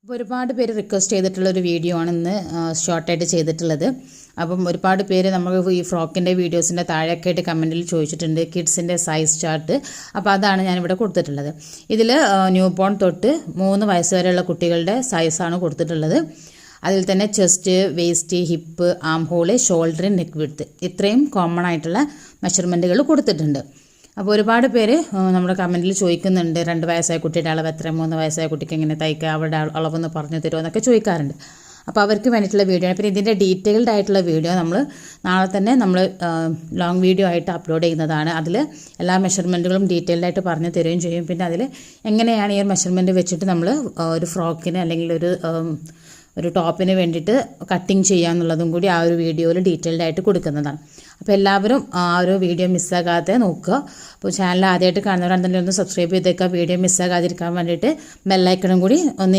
അപ്പോൾ ഒരുപാട് പേര് റിക്വസ്റ്റ് ചെയ്തിട്ടുള്ളൊരു വീഡിയോ ആണ് ഇന്ന് ഷോർട്ടായിട്ട് ചെയ്തിട്ടുള്ളത്. അപ്പം ഒരുപാട് പേര് നമ്മൾ ഈ ഫ്രോക്കിൻ്റെ വീഡിയോസിൻ്റെ താഴെയൊക്കെ ആയിട്ട് കമൻറ്റിൽ ചോദിച്ചിട്ടുണ്ട് കിഡ്സിൻ്റെ സൈസ് ചാർട്ട്. അപ്പോൾ അതാണ് ഞാനിവിടെ കൊടുത്തിട്ടുള്ളത്. ഇതിൽ ന്യൂ ബോൺ തൊട്ട് 3 വയസ്സ് വരെയുള്ള കുട്ടികളുടെ സൈസാണ് കൊടുത്തിട്ടുള്ളത്. അതിൽ തന്നെ ചെസ്റ്റ്, വേസ്റ്റ്, ഹിപ്പ്, ആം ഹോള്, ഷോൾഡർ, നെക്ക് വിഡ്ത്ത് ഇത്രയും കോമൺ ആയിട്ടുള്ള മെഷർമെൻറ്റുകൾ കൊടുത്തിട്ടുണ്ട്. അപ്പോൾ ഒരുപാട് പേര് നമ്മുടെ കമൻറ്റിൽ ചോദിക്കുന്നുണ്ട് 2 വയസ്സായ കുട്ടിയുടെ അളവ് എത്ര, 3 വയസ്സായ കുട്ടിക്ക് എങ്ങനെ തയ്ക്കുക, അവരുടെ അളവൊന്ന് പറഞ്ഞു തരുമോ എന്നൊക്കെ ചോദിക്കാറുണ്ട്. അപ്പോൾ അവർക്ക് വേണ്ടിയിട്ടുള്ള വീഡിയോ ആണ്. പിന്നെ ഇതിൻ്റെ ഡീറ്റെയിൽഡ് ആയിട്ടുള്ള വീഡിയോ നമ്മൾ നാളെ തന്നെ ലോങ് വീഡിയോ ആയിട്ട് അപ്ലോഡ് ചെയ്യുന്നതാണ്. അതിൽ എല്ലാ മെഷർമെൻറ്റുകളും ഡീറ്റെയിൽഡ് ആയിട്ട് പറഞ്ഞു തരുകയും ചെയ്യും. പിന്നെ അതിൽ എങ്ങനെയാണ് ഈ മെഷർമെൻറ്റ് വെച്ചിട്ട് നമ്മൾ ഒരു ഫ്രോക്കിന് അല്ലെങ്കിൽ ഒരു ടോപ്പിന് വേണ്ടിയിട്ട് കട്ടിങ് ചെയ്യാന്നുള്ളതും കൂടി ആ ഒരു വീഡിയോയിൽ ഡീറ്റെയിൽഡ് ആയിട്ട് കൊടുക്കുന്നതാണ്. അപ്പോൾ എല്ലാവരും ആ ഒരു വീഡിയോ മിസ്സാകാതെ നോക്കുക. അപ്പോൾ ചാനൽ ആദ്യമായിട്ട് കാണുന്നവരാണെന്നുണ്ടെങ്കിൽ ഒന്ന് സബ്സ്ക്രൈബ് ചെയ്തേക്കുക. വീഡിയോ മിസ്സാകാതിരിക്കാൻ വേണ്ടിയിട്ട് ബെല്ലൈക്കണും കൂടി ഒന്ന്